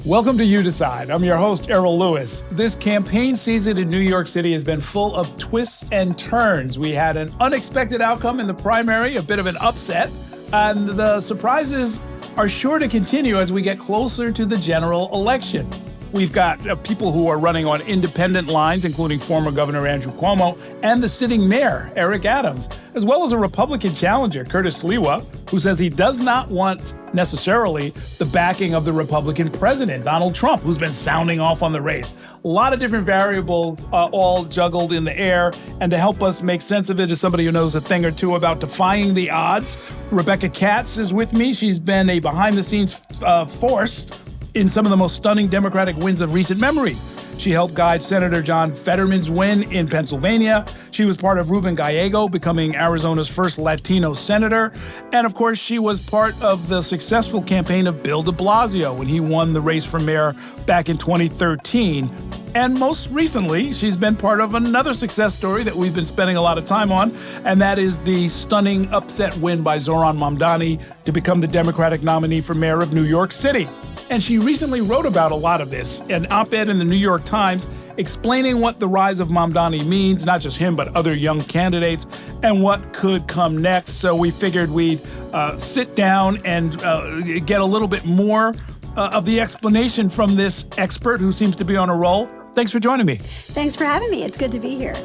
Welcome to You Decide. I'm your host, Errol Lewis. This campaign season in New York City has been full of twists and turns. We had an unexpected outcome in the primary, a bit of an upset, and the surprises are sure to continue as we get closer to the general election. We've got people who are running on independent lines, including former Governor Andrew Cuomo and the sitting mayor, Eric Adams, as well as a Republican challenger, Curtis Sliwa, who says he does not want necessarily the backing of the Republican president, Donald Trump, who's been sounding off on the race. A lot of different variables all juggled in the air. And to help us make sense of it is somebody who knows a thing or two about defying the odds. Rebecca Katz is with me. She's been a behind-the-scenes force in some of the most stunning Democratic wins of recent memory. She helped guide Senator John Fetterman's win in Pennsylvania. She was part of Ruben Gallego becoming Arizona's first Latino senator. And of course, she was part of the successful campaign of Bill de Blasio when he won the race for mayor back in 2013. And most recently, she's been part of another success story that we've been spending a lot of time on, and that is the stunning upset win by Zohran Mamdani to become the Democratic nominee for mayor of New York City. And she recently wrote about a lot of this, an op-ed in the New York Times explaining what the rise of Mamdani means, not just him, but other young candidates, and what could come next. So we figured we'd sit down and get a little bit more of the explanation from this expert who seems to be on a roll. Thanks for joining me. Thanks for having me. It's good to be here.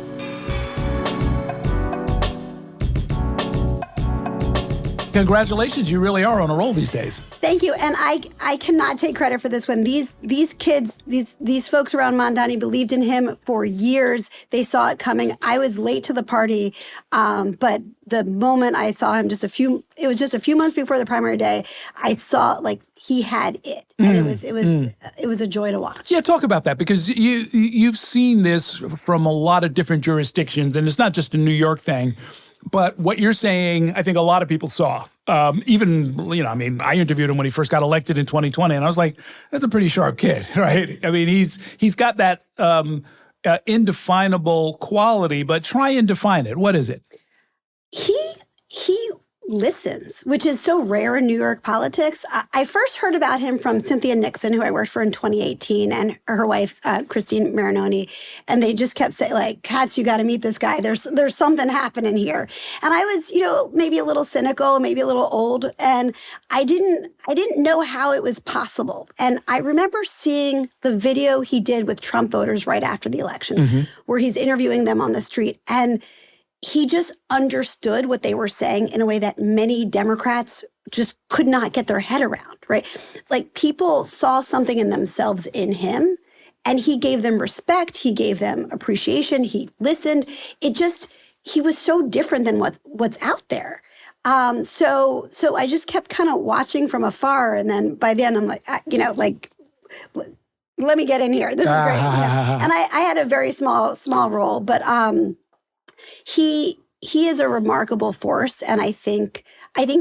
Congratulations, you really are on a roll these days. Thank you. And I cannot take credit for this one. These kids, these folks around Mamdani believed in him for years. They saw it coming. I was late to the party, but the moment I saw him it was just a few months before the primary day, I saw he had it. And it was a joy to watch. Yeah, talk about that, because you've seen this from a lot of different jurisdictions, and it's not just a New York thing. But what you're saying, I think a lot of people saw. I interviewed him when he first got elected in 2020, and I was like, that's a pretty sharp kid, right? I mean, he's got that indefinable quality, but try and define it. What is it? He listens, which is so rare in New York politics. I first heard about him from Cynthia Nixon, who I worked for in 2018, and her wife, Christine Marinoni. And they just kept saying, Katz, you got to meet this guy. There's something happening here. And I was, maybe a little cynical, maybe a little old. And I didn't know how it was possible. And I remember seeing the video he did with Trump voters right after the election, where he's interviewing them on the street. And he just understood what they were saying in a way that many Democrats just could not get their head around, right? People saw something in themselves in him, and he gave them respect. He gave them appreciation. He listened. He was so different than what's out there. So I just kept kind of watching from afar. And then by the end, I'm let me get in here. This is great. And I had a very small role, but he is a remarkable force, and I think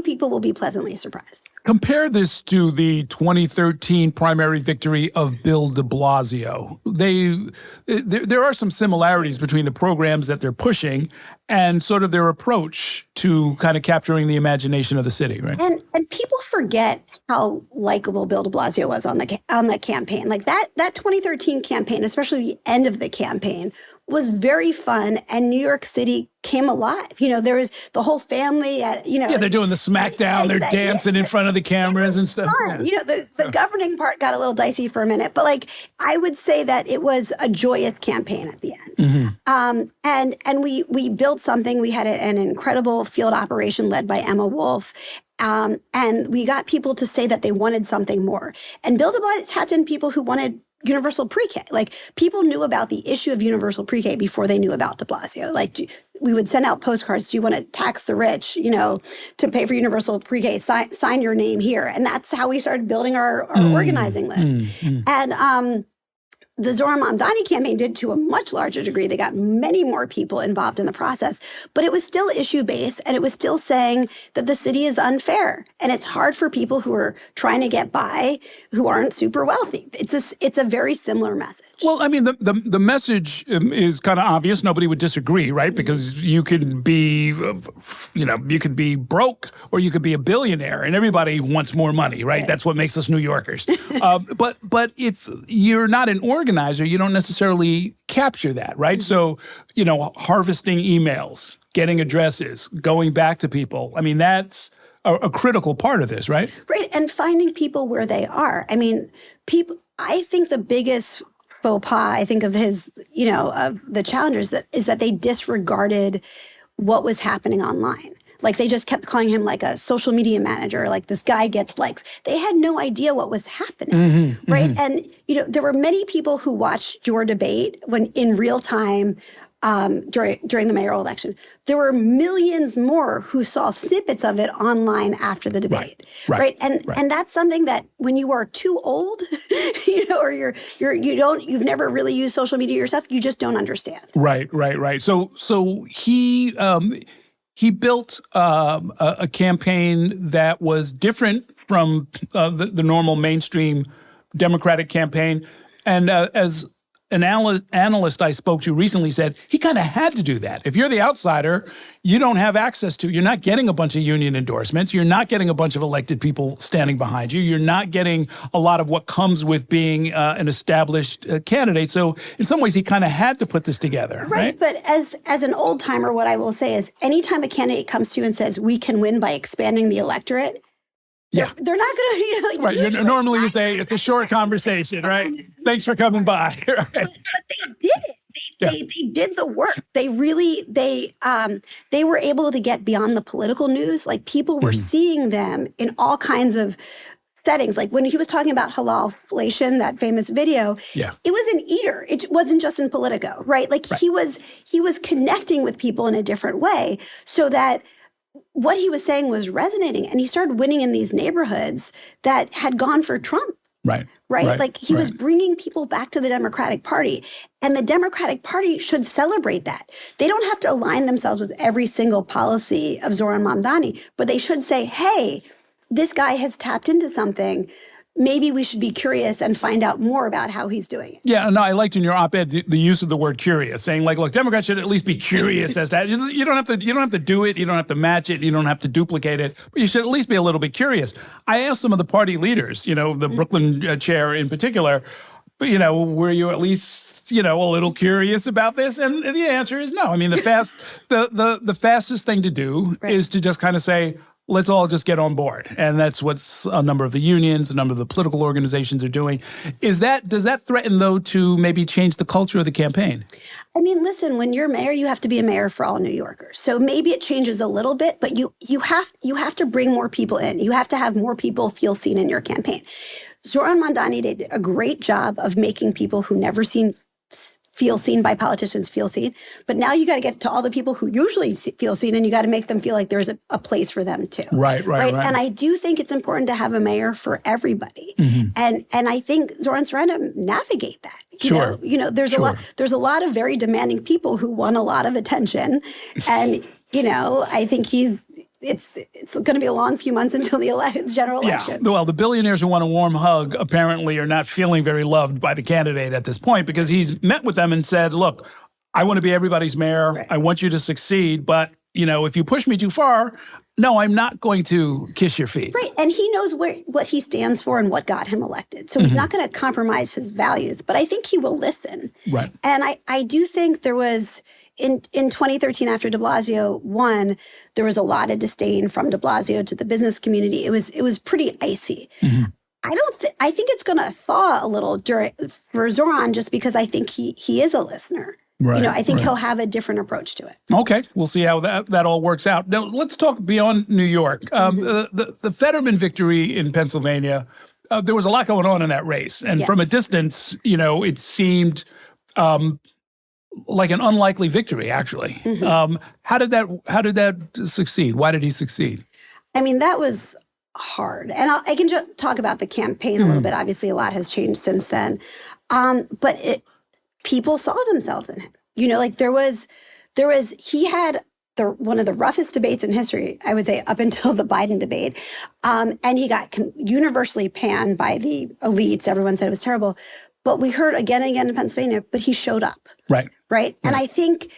people will be pleasantly surprised. Compare this to the 2013 primary victory of Bill de Blasio. There are some similarities between the programs that they're pushing and sort of their approach to kind of capturing the imagination of the city, right? And people forget how likable Bill de Blasio was on the campaign. That 2013 campaign, especially the end of the campaign, was very fun, and New York City came alive. There was the whole family. Yeah, they're doing the smackdown. They're dancing in front of the cameras and stuff. Fun. Yeah. The governing part got a little dicey for a minute, but I would say that it was a joyous campaign at the end. And we built something. We had an incredible field operation led by Emma Wolf. And we got people to say that they wanted something more. And Bill de Blasio tapped in people who wanted universal pre-K. People knew about the issue of universal pre-K before they knew about de Blasio. We would send out postcards. Do you want to tax the rich, to pay for universal pre-K? Sign your name here. And that's how we started building our organizing list. And the Zoran Mamdani campaign did to a much larger degree. They got many more people involved in the process, but it was still issue-based, and it was still saying that the city is unfair, and it's hard for people who are trying to get by who aren't super wealthy. It's a very similar message. Well, I mean, the message is kind of obvious. Nobody would disagree, right? Because you could be, you could be broke or you could be a billionaire, and everybody wants more money, right? That's what makes us New Yorkers. But if you're not an organizer, you don't necessarily capture that, right? So, harvesting emails, getting addresses, going back to people. I mean, that's a critical part of this, right? Right, and finding people where they are. I mean, I think the biggest faux pas, I think, of his, of the challengers is that they disregarded what was happening online. Like, they just kept calling him like a social media manager, like this guy gets likes. They had no idea what was happening, right? And, there were many people who watched your debate when in real time during the mayoral election. There were millions more who saw snippets of it online after the debate, right? And that's something that when you are too old, or you've never really used social media yourself, you just don't understand. Right. So he built a campaign that was different from the normal mainstream Democratic campaign, and as an analyst I spoke to recently said he kind of had to do that. If you're the outsider, you don't have access to, you're not getting a bunch of union endorsements, you're not getting a bunch of elected people standing behind you, you're not getting a lot of what comes with being an established candidate. So in some ways, he kind of had to put this together. Right, but as an old timer, what I will say is anytime a candidate comes to you and says, we can win by expanding the electorate, they're not going to, right. Normally you say it's a short conversation, right? Thanks for coming by. Right. But they did it. They did the work. They really, they were able to get beyond the political news. Like, people were seeing them in all kinds of settings. Like, when he was talking about halalflation, that famous video, it was an eater. It wasn't just in Politico, right? Like, he was connecting with people in a different way so that what he was saying was resonating, and he started winning in these neighborhoods that had gone for Trump. Right. Like, he was bringing people back to the Democratic Party, and the Democratic Party should celebrate that. They don't have to align themselves with every single policy of Zoran Mamdani, but they should say, hey, this guy has tapped into something. Maybe we should be curious and find out more about how he's doing it. Yeah, no, I liked in your op-ed the use of the word curious, saying like, look, Democrats should at least be curious as that. You don't have to do it, you don't have to match it, you don't have to duplicate it, but you should at least be a little bit curious. I asked some of the party leaders, the Brooklyn chair in particular, were you at least, a little curious about this? And the answer is no. I mean, the fastest thing to do is to just kind of say, let's all just get on board. And that's what a number of the unions, a number of the political organizations are doing. Does that threaten, though, to maybe change the culture of the campaign? I mean, listen, when you're mayor, you have to be a mayor for all New Yorkers. So maybe it changes a little bit, but you have to bring more people in. You have to have more people feel seen in your campaign. Zoran Mamdani did a great job of making people who never feel seen by politicians feel seen. But now you got to get to all the people who usually feel seen, and you got to make them feel like there's a place for them too. Right. And I do think it's important to have a mayor for everybody. And I think Zoran's trying to navigate that. There's a lot of very demanding people who want a lot of attention. And, I think it's going to be a long few months until the general election. Well, the billionaires who want a warm hug apparently are not feeling very loved by the candidate at this point, because he's met with them and said, look, I want to be everybody's mayor. Right. I want you to succeed. But, if you push me too far, no, I'm not going to kiss your feet. Right. And he knows what he stands for and what got him elected. So he's not going to compromise his values. But I think he will listen. Right. And I do think there was... In 2013, after de Blasio won, there was a lot of disdain from de Blasio to the business community. It was pretty icy. I think it's going to thaw a little for Zoran, just because I think he is a listener. Right. I think he'll have a different approach to it. Okay, we'll see how that all works out. Now, let's talk beyond New York. The Fetterman victory in Pennsylvania, there was a lot going on in that race, and from a distance, it seemed like an unlikely victory, actually. How did that succeed? Why did he succeed? I mean, that was hard. And I can just talk about the campaign a little bit. Obviously, a lot has changed since then. But people saw themselves in him. You know, like he had one of the roughest debates in history, I would say, up until the Biden debate. And he got universally panned by the elites. Everyone said it was terrible. But we heard again and again in Pennsylvania, but he showed up. Right. And I think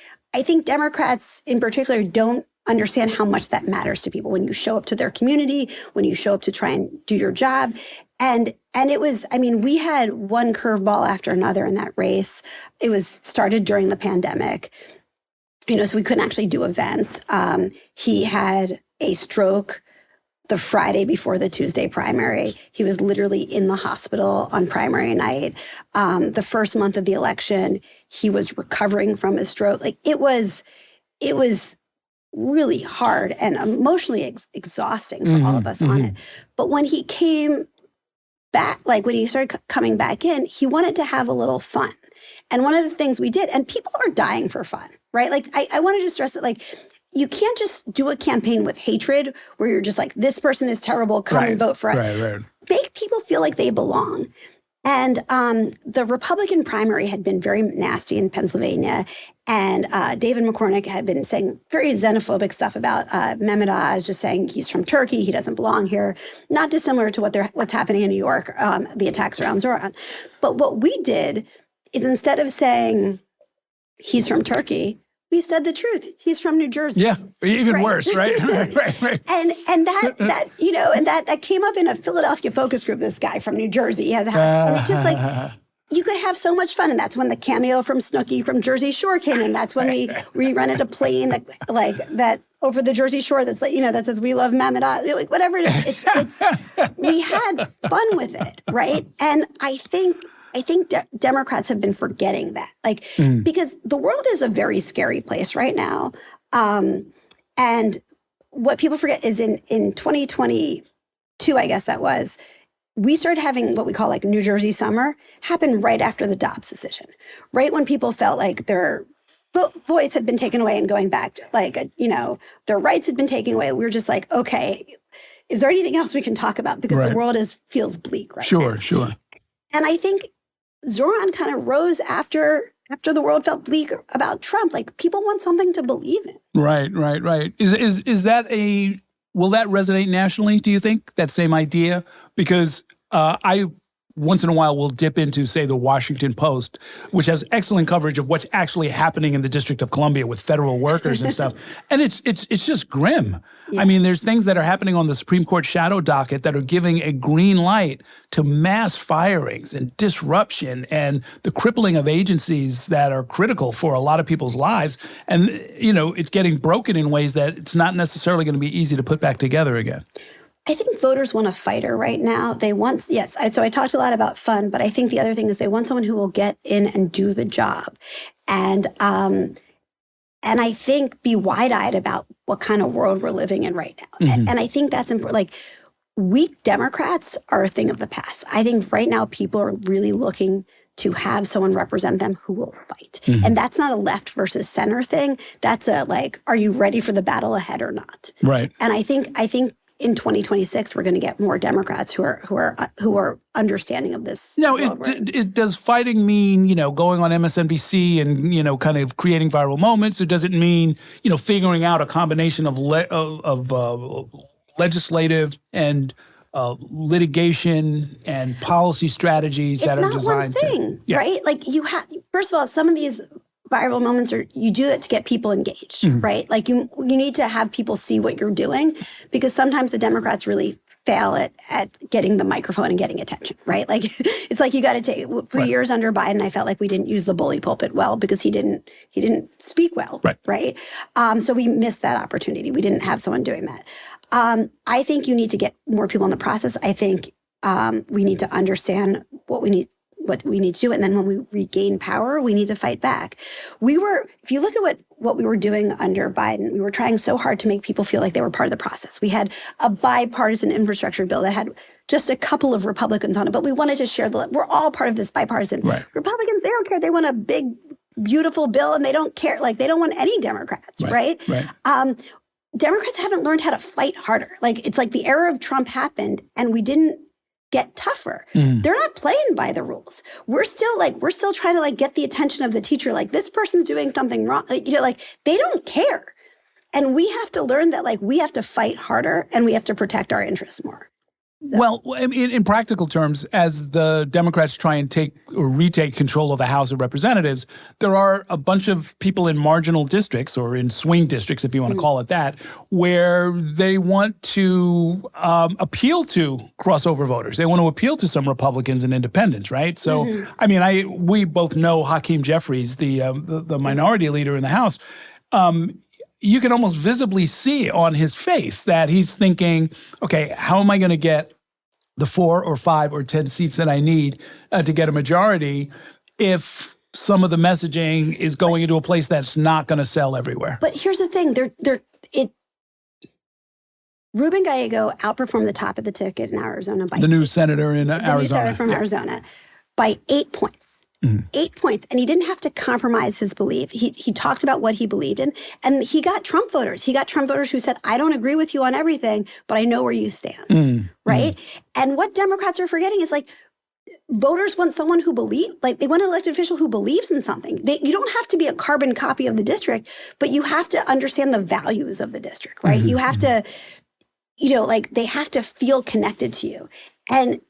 Democrats in particular don't understand how much that matters to people when you show up to their community, when you show up to try and do your job. And it was, I mean, we had one curveball after another in that race. It was started during the pandemic, you know, so we couldn't actually do events. He had a stroke the Friday before the Tuesday primary. He was literally in the hospital on primary night. The first month of the election, he was recovering from his stroke. Like it was really hard and emotionally exhausting for all of us on it. But when he came back, like when he started coming back in, he wanted to have a little fun. And one of the things we did, and people are dying for fun, right? Like I wanted to stress that, like, you can't just do a campaign with hatred where you're just like, this person is terrible, come and vote for us. Right. Make people feel like they belong. And the Republican primary had been very nasty in Pennsylvania. And David McCormick had been saying very xenophobic stuff about Mehmet Oz, just saying he's from Turkey, he doesn't belong here. Not dissimilar to what's happening in New York, the attacks around Zoran. But what we did is instead of saying he's from Turkey, we said the truth. He's from New Jersey. Yeah, even worse, right? right. And that you know, and that came up in a Philadelphia focus group. This guy from New Jersey, he has a house, and it's just like you could have so much fun. And that's when the cameo from Snooki from Jersey Shore came in. That's when we rented a plane that over the Jersey Shore that's like, you know, that says we love Mehmet Oz, like whatever it is. It's we had fun with it, right? And I think Democrats have been forgetting that, like, because the world is a very scary place right now. And what people forget is in 2022, I guess that was, we started having what we call like New Jersey summer happen right after the Dobbs decision, right when people felt like their voice had been taken away and going back, you know, their rights had been taken away. We were just like, okay, is there anything else we can talk about? Because the world feels bleak right now. Sure. And I think Zoran kind of rose after the world felt bleak about Trump. Like, people want something to believe in. Right. Is that will that resonate nationally, do you think, that same idea? Because I once in a while will dip into, say, the Washington Post, which has excellent coverage of what's actually happening in the District of Columbia with federal workers and stuff. And it's just grim. Yeah. I mean, there's things that are happening on the Supreme Court shadow docket that are giving a green light to mass firings and disruption and the crippling of agencies that are critical for a lot of people's lives. And, you know, it's getting broken in ways that it's not necessarily going to be easy to put back together again. I think voters want a fighter right now. They want, so I talked a lot about fun, but I think the other thing is they want someone who will get in and do the job. And I think be wide-eyed about what kind of world we're living in right now. And I think that's important. Like, weak Democrats are a thing of the past. I think right now people are really looking to have someone represent them who will fight. And that's not a left versus center thing. That's a, like, are you ready for the battle ahead or not? Right. And I think in 2026, we're going to get more Democrats who are understanding of this. Now, does fighting mean, you know, going on MSNBC and, you know, kind of creating viral moments, or does it mean, you know, figuring out a combination of legislative and litigation and policy strategies that are designed to? It's not one thing, right? Like, you have, first of all, some of these viral moments you do it to get people engaged, right? Like, you need to have people see what you're doing, because sometimes the Democrats really fail at getting the microphone and getting attention, right? Like, it's like you got to take, for years under Biden, I felt like we didn't use the bully pulpit well because he didn't speak well, right? So we missed that opportunity. We didn't have someone doing that. I think you need to get more people in the process. I think we need to understand what we need to do. And then when we regain power, we need to fight back. If you look at what we were doing under Biden, we were trying so hard to make people feel like they were part of the process. We had a bipartisan infrastructure bill that had just a couple of Republicans on it, but we wanted to share we're all part of this bipartisan. Republicans, they don't care. They want a big, beautiful bill, and they don't care. Like, they don't want any Democrats, right? Democrats haven't learned how to fight harder. Like, it's like the era of Trump happened and we didn't get tougher. They're not playing by the rules. We're still trying to like get the attention of the teacher. Like, this person's doing something wrong. Like, they don't care. And we have to learn that, like, we have to fight harder and we have to protect our interests more. So. Well, in practical terms, as the Democrats try and take or retake control of the House of Representatives, there are a bunch of people in marginal districts or in swing districts, if you want to call it that, where they want to appeal to crossover voters. They want to appeal to some Republicans and independents, right? So, I mean, we both know Hakeem Jeffries, the minority leader in the House. You can almost visibly see on his face that he's thinking, okay, how am I going to get the 4 or 5 or 10 seats that I need to get a majority if some of the messaging is going into a place that's not going to sell everywhere? But here's the thing. Ruben Gallego outperformed the top of the ticket in Arizona by the new senator in Arizona. The new senator from Arizona by 8 points. 8 points. And he didn't have to compromise his belief. He talked about what he believed in. And he got Trump voters. He got Trump voters who said, I don't agree with you on everything, but I know where you stand. Right? And what Democrats are forgetting is, like, voters want someone who they want an elected official who believes in something. You don't have to be a carbon copy of the district, but you have to understand the values of the district, right? You have to, they have to feel connected to you. And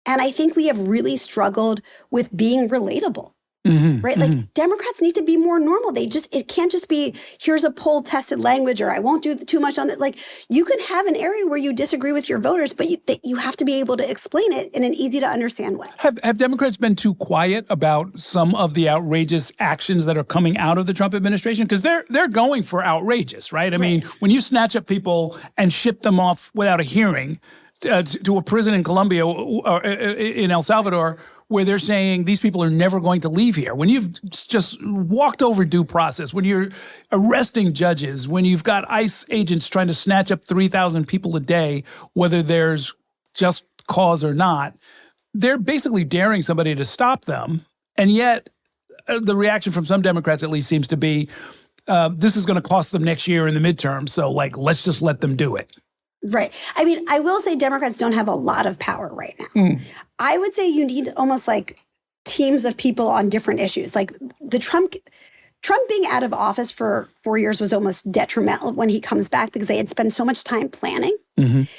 I think we have really struggled with being relatable, right? Like, Democrats need to be more normal. It can't just be, here's a poll tested language, or I won't do too much on it. Like, you can have an area where you disagree with your voters, but you have to be able to explain it in an easy to understand way. Have Democrats been too quiet about some of the outrageous actions that are coming out of the Trump administration? Because they're going for outrageous, right? I mean, when you snatch up people and ship them off without a hearing, to a prison in Colombia or in El Salvador, where they're saying these people are never going to leave here. When you've just walked over due process, when you're arresting judges, when you've got ICE agents trying to snatch up 3,000 people a day, whether there's just cause or not, they're basically daring somebody to stop them. And yet the reaction from some Democrats at least seems to be, this is going to cost them next year in the midterm. So, like, let's just let them do it. Right. I mean, I will say Democrats don't have a lot of power right now. I would say you need almost like teams of people on different issues. Like, the Trump being out of office for 4 years was almost detrimental when he comes back, because they had spent so much time planning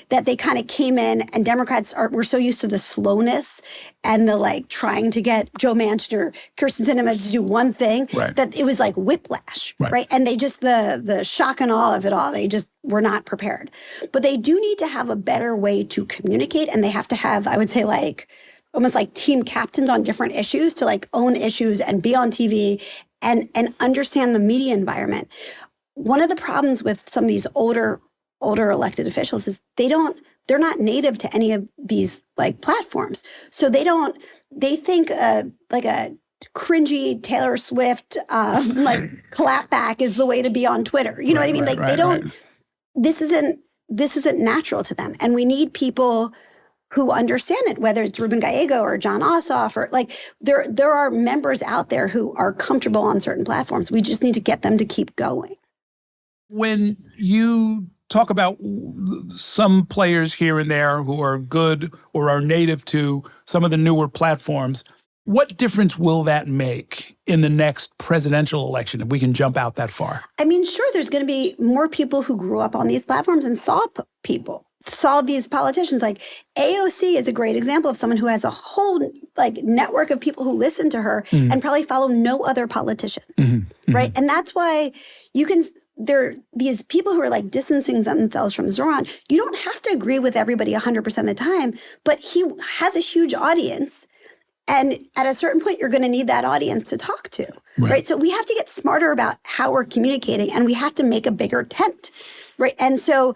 that they kind of came in, and Democrats were so used to the slowness and the, like, trying to get Joe Manchin or Kyrsten Sinema to do one thing, that it was like whiplash, right? And they just, the shock and awe of it all, they just were not prepared. But they do need to have a better way to communicate, and they have to have, I would say, like, almost like team captains on different issues to, like, own issues and be on TV and understand the media environment. One of the problems with some of these older elected officials is they're not native to any of these, like, platforms. So they think like a cringy Taylor Swift like clapback is the way to be on Twitter. You know what I mean? Like, they don't. This isn't natural to them, and we need people who understand it, whether it's Ruben Gallego or John Ossoff, or, like, there are members out there who are comfortable on certain platforms. We just need to get them to keep going. When you talk about some players here and there who are good or are native to some of the newer platforms, what difference will that make in the next presidential election, if we can jump out that far? I mean, sure, there's going to be more people who grew up on these platforms and saw these politicians. Like, AOC is a great example of someone who has a whole, like, network of people who listen to her and probably follow no other politician, right? And that's why these people who are, like, distancing themselves from Zoran. You don't have to agree with everybody 100% of the time, but he has a huge audience. And at a certain point, you're going to need that audience to talk to, right? So we have to get smarter about how we're communicating, and we have to make a bigger tent, right? And so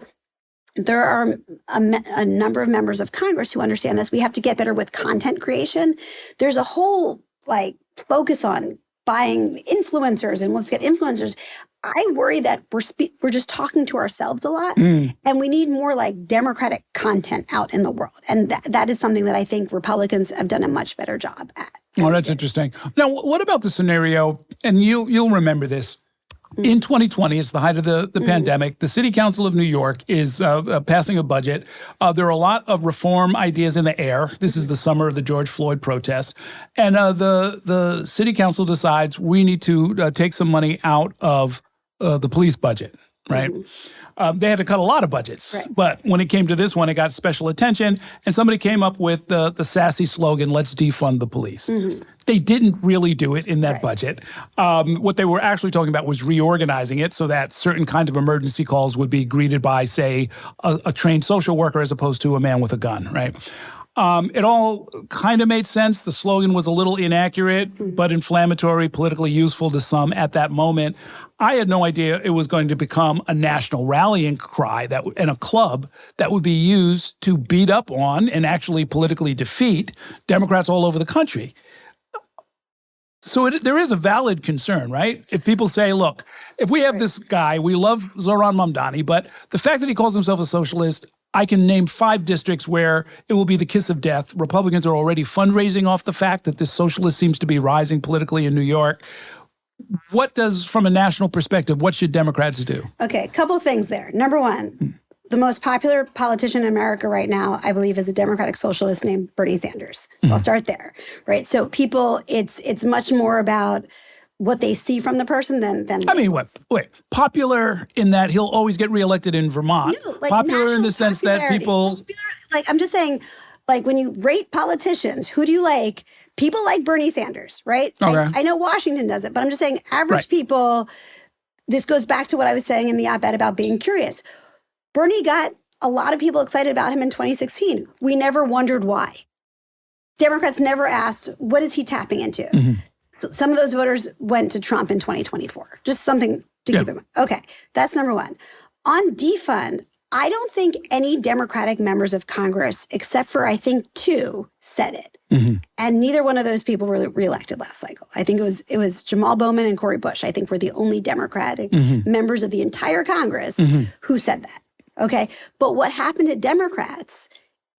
there are a number of members of Congress who understand this. We have to get better with content creation. There's a whole, like, focus on buying influencers, and let's get influencers. I worry that we're just talking to ourselves a lot, and we need more, like, democratic content out in the world. And that is something that I think Republicans have done a much better job at. Oh, that's interesting. Now, what about the scenario, and you'll remember this, In 2020, it's the height of the pandemic. The City Council of New York is passing a budget. There are a lot of reform ideas in the air. This is the summer of the George Floyd protests. And the City Council decides we need to take some money out of the police budget, right? They had to cut a lot of budgets. Right. But when it came to this one, it got special attention. And somebody came up with the sassy slogan, let's defund the police. They didn't really do it in that budget. What they were actually talking about was reorganizing it so that certain kinds of emergency calls would be greeted by, say, a trained social worker as opposed to a man with a gun, right? It all kind of made sense. The slogan was a little inaccurate, but inflammatory, politically useful to some at that moment. I had no idea it was going to become a national rallying cry and a club that would be used to beat up on and actually politically defeat Democrats all over the country. So there is a valid concern, right? If people say, look, if we have this guy, we love Zoran Mamdani, but the fact that he calls himself a socialist, I can name 5 districts where it will be the kiss of death. Republicans are already fundraising off the fact that this socialist seems to be rising politically in New York. What does, from a national perspective, what should Democrats do? Okay, a couple things there. Number one, the most popular politician in America right now, I believe, is a Democratic socialist named Bernie Sanders. So I'll start there, right? So people, it's much more about what they see from the person than I mean, wait, popular in that he'll always get reelected in Vermont. No, like popular in the sense that people... Popular, like, I'm just saying, like, when you rate politicians, who do you like? People like Bernie Sanders, right? Okay. I know Washington does it, but I'm just saying average people, this goes back to what I was saying in the op-ed about being curious. Bernie got a lot of people excited about him in 2016. We never wondered why. Democrats never asked, what is he tapping into? So some of those voters went to Trump in 2024. Just something to keep in mind. Okay, that's number one. On defund, I don't think any Democratic members of Congress, except for I think 2, said it. And neither one of those people were reelected last cycle. I think it was Jamal Bowman and Cori Bush. I think were the only Democratic members of the entire Congress who said that. Okay, but what happened to Democrats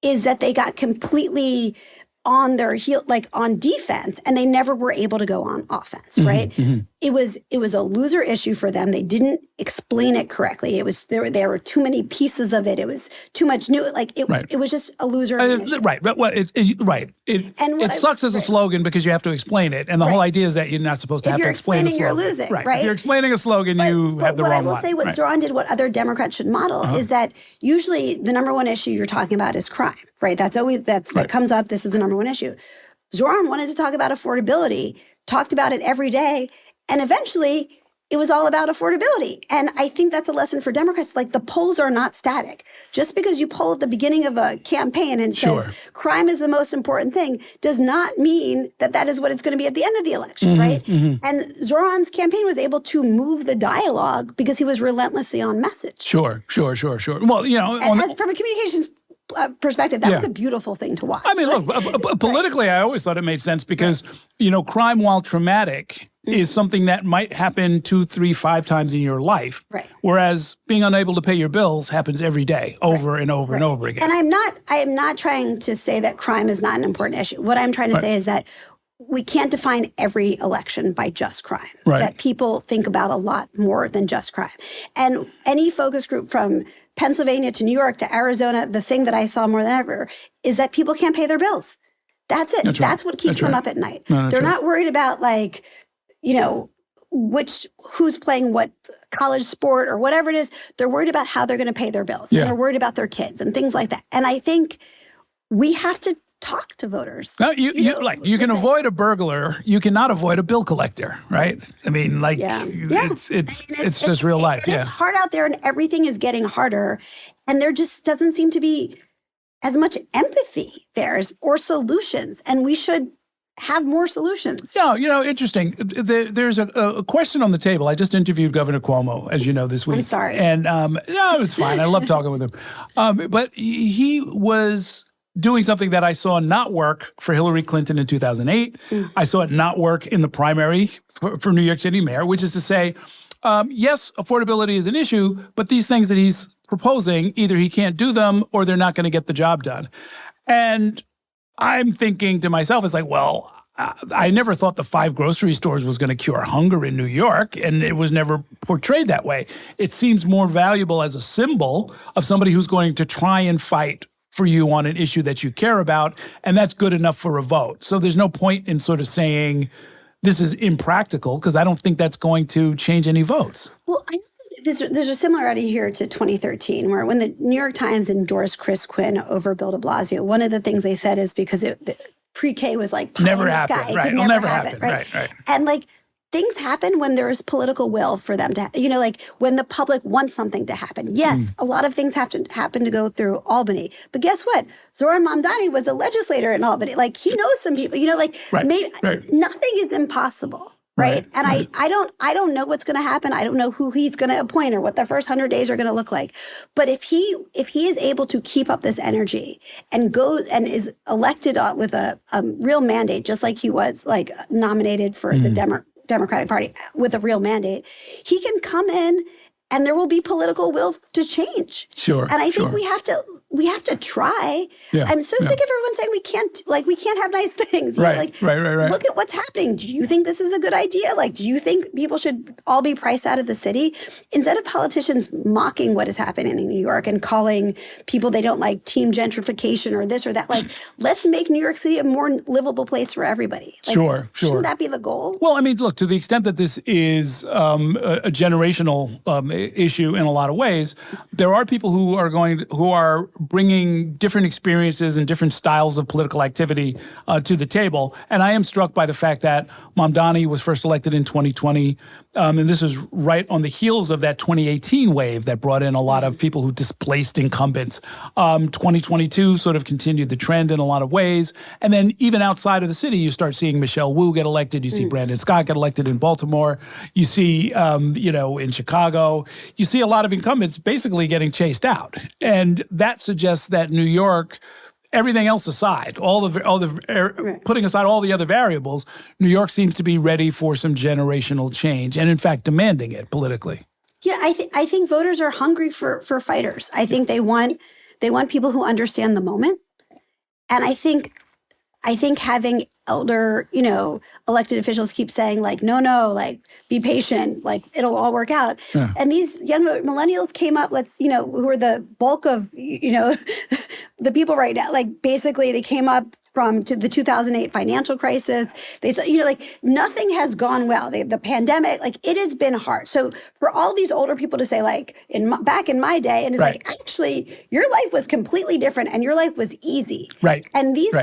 is that they got completely on their heel, like on defense, and they never were able to go on offense, right? It was a loser issue for them. They didn't explain it correctly. It was there were too many pieces of it. It was too much new. Like it was just a loser issue. Right. Well, it sucks as a slogan because you have to explain it, and the whole idea is that you're not supposed to have to explain a slogan. If you're explaining, you're losing, right? If you're explaining a slogan, you have the wrong one. What I will say, what Zoran did, what other Democrats should model, is that usually the number one issue you're talking about is crime, right? That's always that comes up. This is the number one issue. Zoran wanted to talk about affordability, talked about it every day, and eventually it was all about affordability. And I think that's a lesson for Democrats. Like, the polls are not static. Just because you poll at the beginning of a campaign and says crime is the most important thing does not mean that that is what it's going to be at the end of the election, right? And Zoran's campaign was able to move the dialogue because he was relentlessly on message. Sure. Well, and from a communications perspective, that was a beautiful thing to watch. I mean, look, politically, I always thought it made sense because, crime, while traumatic, is something that might happen 2, 3, 5 times in your life. Right. Whereas being unable to pay your bills happens every day, over and over and over again. And I am not trying to say that crime is not an important issue. What I'm trying to say is that we can't define every election by just crime. That people think about a lot more than just crime. And any focus group from Pennsylvania to New York to Arizona, the thing that I saw more than ever is that people can't pay their bills. That's it. That's what keeps them up at night. They're not worried about, like, who's playing what college sport or whatever it is. They're worried about how they're going to pay their bills. And they're worried about their kids and things like that. And I think we have to talk to voters. No, you can avoid a burglar. You cannot avoid a bill collector, right? I mean, like, it's just real life. It's hard out there, and everything is getting harder. And there just doesn't seem to be as much empathy there or solutions. And we should have more solutions. Yeah, interesting. There's a question on the table. I just interviewed Governor Cuomo, as you know, this week. I'm sorry. And no, it was fine. I love talking with him. But he was doing something that I saw not work for Hillary Clinton in 2008. I saw it not work in the primary for New York City mayor, which is to say, yes, affordability is an issue, but these things that he's proposing, either he can't do them or they're not going to get the job done. And I'm thinking to myself, it's like, well, I never thought the 5 grocery stores was going to cure hunger in New York, and it was never portrayed that way. It seems more valuable as a symbol of somebody who's going to try and fight for you on an issue that you care about, and that's good enough for a vote. So there's no point in sort of saying this is impractical, because I don't think that's going to change any votes. Well, I There's a similarity here to 2013, where when the New York Times endorsed Chris Quinn over Bill de Blasio, one of the things they said is because pre-K was like pie never in the happened, sky. right? It could It'll never never happen, happen, right? And like things happen when there's political will for them to, like when the public wants something to happen. Yes, a lot of things have to happen to go through Albany, but guess what? Zoran Mamdani was a legislator in Albany. Like he knows some people. Nothing is impossible. Right. And I don't know what's going to happen. I don't know who he's going to appoint or what the first 100 days are going to look like. But if he is able to keep up this energy and goes and is elected with a real mandate, just like he was like nominated for the Democratic Party with a real mandate, he can come in and there will be political will to change. Sure. And I think we have to try. Yeah, I'm so sick of everyone saying we can't have nice things. Right. Look at what's happening. Do you think this is a good idea? Like, do you think people should all be priced out of the city? Instead of politicians mocking what is happening in New York and calling people they don't like team gentrification or this or that, like, let's make New York City a more livable place for everybody. Like, sure. Shouldn't that be the goal? Well, I mean, look, to the extent that this is a generational issue in a lot of ways, there are people who are bringing different experiences and different styles of political activity to the table. And I am struck by the fact that Mamdani was first elected in 2020, and this is right on the heels of that 2018 wave that brought in a lot of people who displaced incumbents. 2022 sort of continued the trend in a lot of ways. And then even outside of the city, you start seeing Michelle Wu get elected. You see Brandon Scott get elected in Baltimore. You see, in Chicago, you see a lot of incumbents basically getting chased out. And that suggests that New York, everything else aside, putting aside all the other variables, New York seems to be ready for some generational change, and in fact demanding it politically. Yeah, I think voters are hungry for fighters. I think they want people who understand the moment, and I think having elder, elected officials keep saying like, no, like be patient, like it'll all work out. Yeah. And these young millennials came up, who are the bulk of, the people right now, like basically they came up to the 2008 financial crisis. They said, nothing has gone well. The pandemic, it has been hard. So for all these older people to say back in my day, and it's like, actually, your life was completely different and your life was easy. Right. And these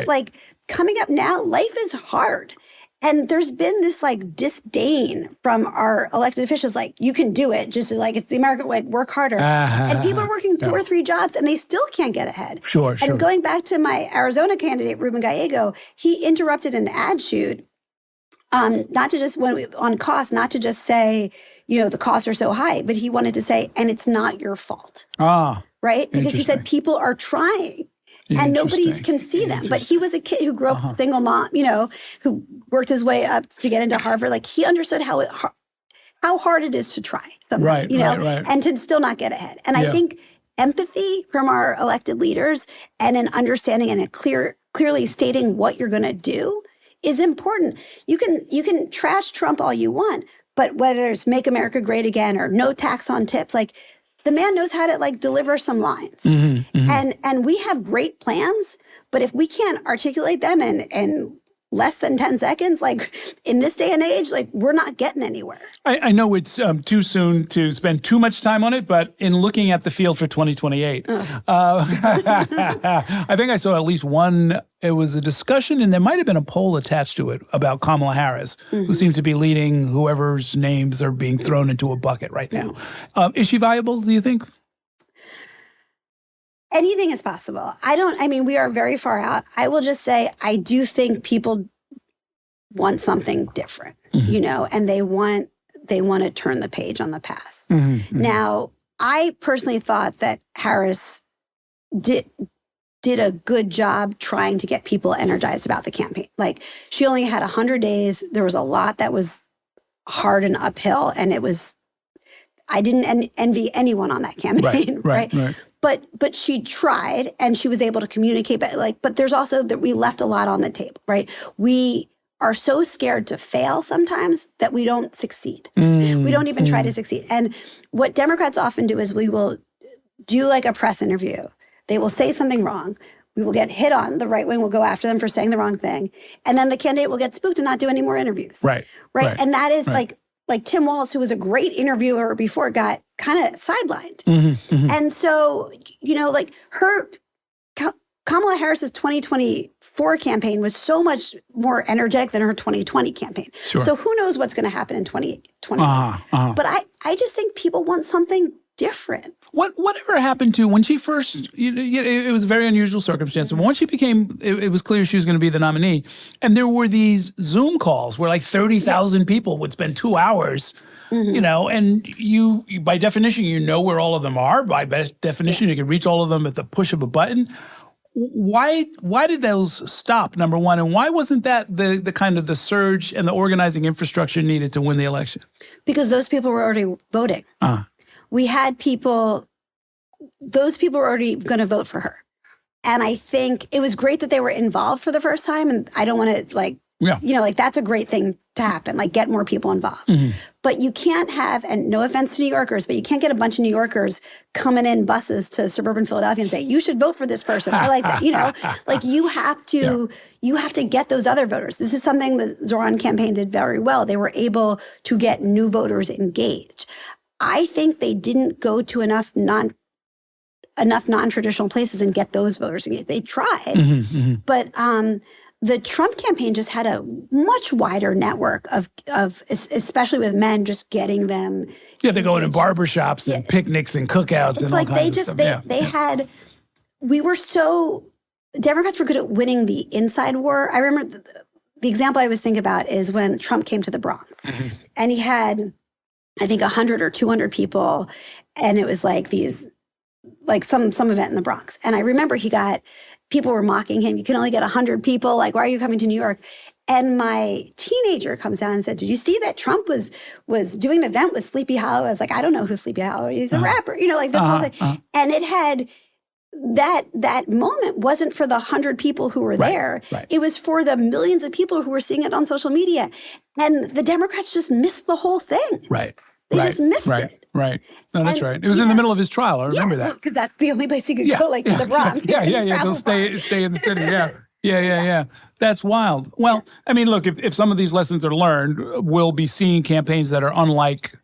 coming up now, life is hard. And there's been this disdain from our elected officials, you can do it, just it's the American way, work harder. And people are working 2 or 3 jobs and they still can't get ahead. Sure. And going back to my Arizona candidate, Ruben Gallego, he interrupted an ad shoot, not to just on cost, not to just say, the costs are so high, but he wanted to say, and it's not your fault. Right? Because he said people are trying. And nobody can see them. But he was a kid who grew up single mom, who worked his way up to get into Harvard. He understood how hard it is to try something, right. and to still not get ahead. And I think empathy from our elected leaders and an understanding and clearly stating what you're going to do is important. You can trash Trump all you want, but whether it's Make America Great Again or no tax on tips, the man knows how to deliver some lines. And we have great plans, but if we can't articulate them in less than 10 seconds, in this day and age, we're not getting anywhere. I know it's too soon to spend too much time on it, but in looking at the field for 2028, I think I saw at least one. It was a discussion, and there might have been a poll attached to it about Kamala Harris, who seems to be leading whoever's names are being thrown into a bucket right now. Is she viable, do you think? Anything is possible. We are very far out. I will just say, I do think people want something different, and they want to turn the page on the past. Now, I personally thought that Harris did a good job trying to get people energized about the campaign. She only had 100 days. There was a lot that was hard and uphill, and I didn't envy anyone on that campaign, right? But she tried, and she was able to communicate. But there's also that we left a lot on the table, right? We are so scared to fail sometimes that we don't succeed. We don't even try to succeed. And what Democrats often do is we will do like a press interview. They will say something wrong. We will get hit on. The right wing will go after them for saying the wrong thing. And then the candidate will get spooked and not do any more interviews. Right. And that is like Tim Walz, who was a great interviewer before, got kind of sidelined. And so, like Kamala Harris's 2024 campaign was so much more energetic than her 2020 campaign. Sure. So who knows what's going to happen in 2020. But I just think people want something different. Whatever happened to when she first, it was a very unusual circumstance. But once she became, it was clear she was going to be the nominee. And there were these Zoom calls where like 30,000 people would spend 2 hours, and you, by definition, where all of them are. By definition, you can reach all of them at the push of a button. Why did those stop, number one? And why wasn't that the kind of the surge and the organizing infrastructure needed to win the election? Because those people were already voting. We had those people were already going to vote for her. And I think it was great that they were involved for the first time. And I don't want to that's a great thing to happen, like get more people involved. But you can't have, and no offense to New Yorkers, but you can't get a bunch of New Yorkers coming in buses to suburban Philadelphia and say, you should vote for this person. I like that, like you have to get those other voters. This is something the Zoran campaign did very well. They were able to get new voters engaged. I think they didn't go to enough non-traditional places and get those voters engaged. They tried, but the Trump campaign just had a much wider network of especially with men, just getting them. Yeah, they're going to barbershops and picnics and cookouts and all kinds of stuff. They had. Democrats were good at winning the inside war. I remember the example I always think about is when Trump came to the Bronx, and he had, I think, 100 or 200 people, and it was like some event in the Bronx. And I remember people were mocking him. You can only get 100 people. Like, why are you coming to New York? And my teenager comes down and said, did you see that Trump was doing an event with Sleepy Hollow? I was like, I don't know who Sleepy Hollow is. He's a rapper. Like this whole thing. And it had that moment wasn't for the 100 people who were there. It was for the millions of people who were seeing it on social media. And the Democrats just missed the whole thing. They just missed it. No, that's right. It was in the middle of his trial. I remember that. Because that's the only place he could go, to the Bronx. They'll stay in the city. Yeah. That's wild. Well, I mean, look, if some of these lessons are learned, we'll be seeing campaigns that are unlike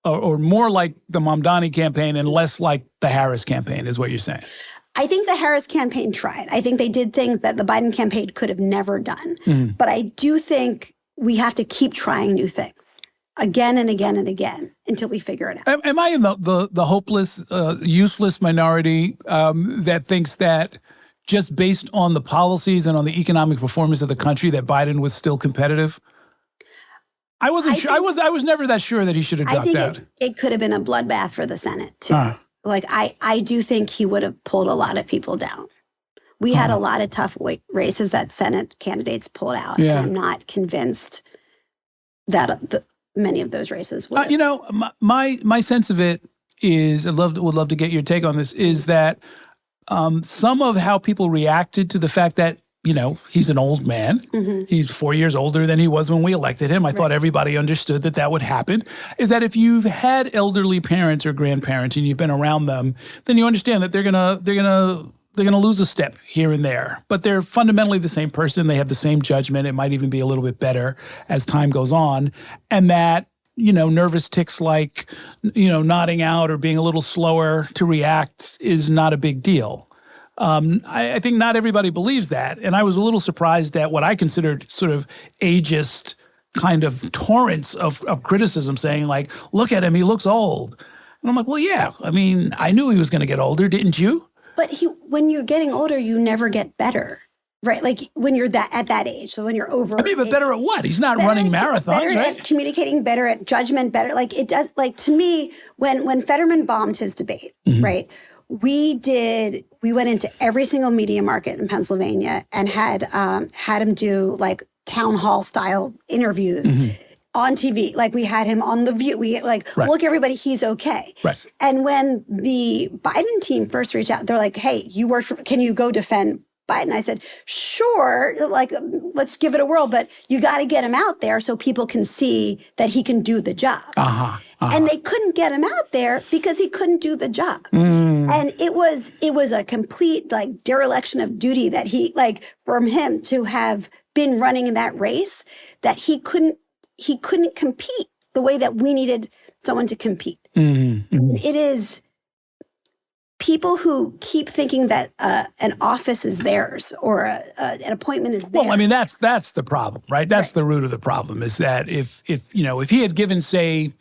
or more like the Mamdani campaign and less like the Harris campaign, is what you're saying. I think the Harris campaign tried. I think they did things that the Biden campaign could have never done. But I do think we have to keep trying new things. Again and again and again until we figure it out. Am I in the hopeless, useless minority that thinks that just based on the policies and on the economic performance of the country that Biden was still competitive? I wasn't sure. I was never that sure that he should have dropped out. It could have been a bloodbath for the Senate too. Like I do think he would have pulled a lot of people down. We had a lot of tough races that Senate candidates pulled out, and I'm not convinced that many of those races would. My sense of it is, would love to get your take on this, is that some of how people reacted to the fact that, he's an old man. He's 4 years older than he was when we elected him. I thought everybody understood that would happen. Is that if you've had elderly parents or grandparents and you've been around them, then you understand that they're gonna lose a step here and there. But they're fundamentally the same person. They have the same judgment. It might even be a little bit better as time goes on. And that, nervous tics like, nodding out or being a little slower to react is not a big deal. I think not everybody believes that. And I was a little surprised at what I considered sort of ageist kind of torrents of criticism saying like, look at him, he looks old. And I'm like, well, yeah, I mean, I knew he was going to get older, didn't you? But when you're getting older, you never get better, right? Like when you're at that age. So when you're over. I mean, but better at what? He's not running marathons, better right? At communicating, better at judgment, better. Like it does. Like to me, when Fetterman bombed his debate, right? We went into every single media market in Pennsylvania and had him do like town hall style interviews. On TV, like we had him on The View. We look, everybody, he's okay. And when the Biden team first reached out, they're like, "Hey, you worked for? Can you go defend Biden. I said, sure, like, let's give it a whirl, but you got to get him out there so people can see that he can do the job. And they couldn't get him out there because he couldn't do the job. And it was a complete like dereliction of duty that he, like, from him to have been running in that race, that he couldn't compete the way that we needed someone to compete. It is people who keep thinking that an office is theirs or an appointment is theirs. Well, I mean, that's the problem, right? That's the root of the problem, is that if he had given, say,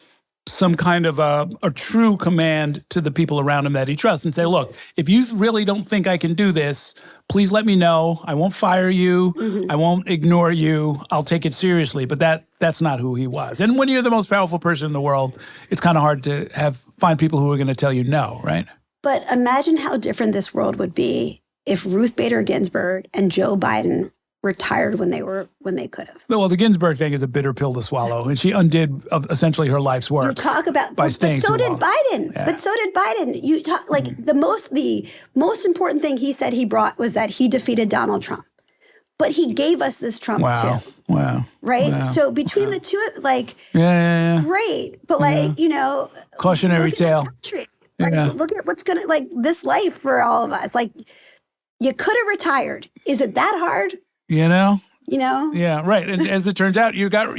some kind of a true command to the people around him that he trusts and say, look, if you really don't think I can do this, please let me know. I won't fire you. I won't ignore you. I'll take it seriously. But that's not who he was. And when you're the most powerful person in the world, it's kind of hard to find people who are going to tell you no, right? But imagine how different this world would be if Ruth Bader Ginsburg and Joe Biden retired when they could have. Well, the Ginsburg thing is a bitter pill to swallow, and she undid essentially her life's work. You talk about, by staying but so too did long. Biden. Yeah. But so did Biden. You talk like the most important thing he said he brought was that he defeated Donald Trump. But he gave us this Trump too. Wow. Right? Wow. So between the two, like, yeah. great. But like, Cautionary tale. Like, look at what's gonna, like, this life for all of us. Like, you could have retired. Is it that hard? Yeah, right. And as it turns out, you got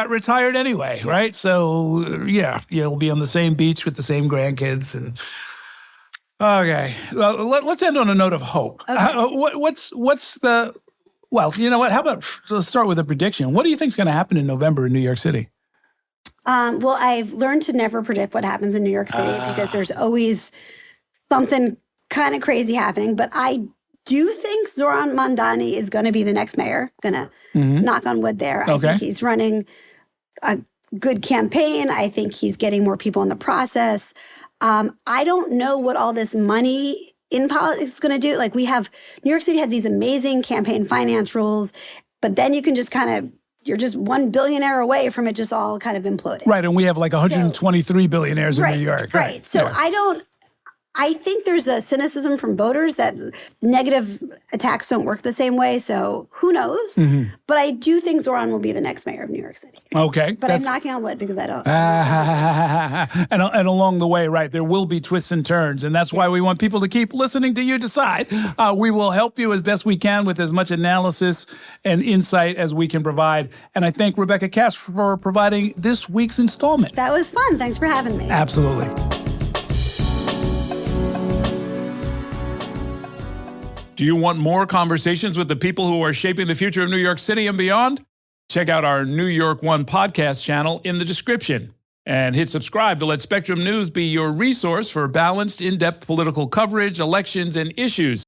retired anyway, right? So yeah, you'll be on the same beach with the same grandkids. And okay, well, let's end on a note of hope. Okay. Well, you know what? How about let's start with a prediction. What do you think is going to happen in November in New York City? Well, I've learned to never predict what happens in New York City because there's always something kind of crazy happening. But I do think Zoran Mamdani is going to be the next mayor. Gonna knock on wood there. I think he's running a good campaign. I think he's getting more people in the process. I don't know what all this money in politics is going to do. Like, New York City has these amazing campaign finance rules, but then you can just you're just one billionaire away from it just all kind of imploding. Right, and we have like 123 billionaires in New York. Right. So I think there's a cynicism from voters that negative attacks don't work the same way. So who knows? But I do think Zoran will be the next mayor of New York City. Okay. But I'm knocking on wood because I don't. And along the way, right, there will be twists and turns. And that's why we want people to keep listening to you decide. We will help you as best we can with as much analysis and insight as we can provide. And I thank Rebecca Cash for providing this week's installment. That was fun. Thanks for having me. Absolutely. Do you want more conversations with the people who are shaping the future of New York City and beyond? Check out our New York One podcast channel in the description. And hit subscribe to let Spectrum News be your resource for balanced, in-depth political coverage, elections, and issues.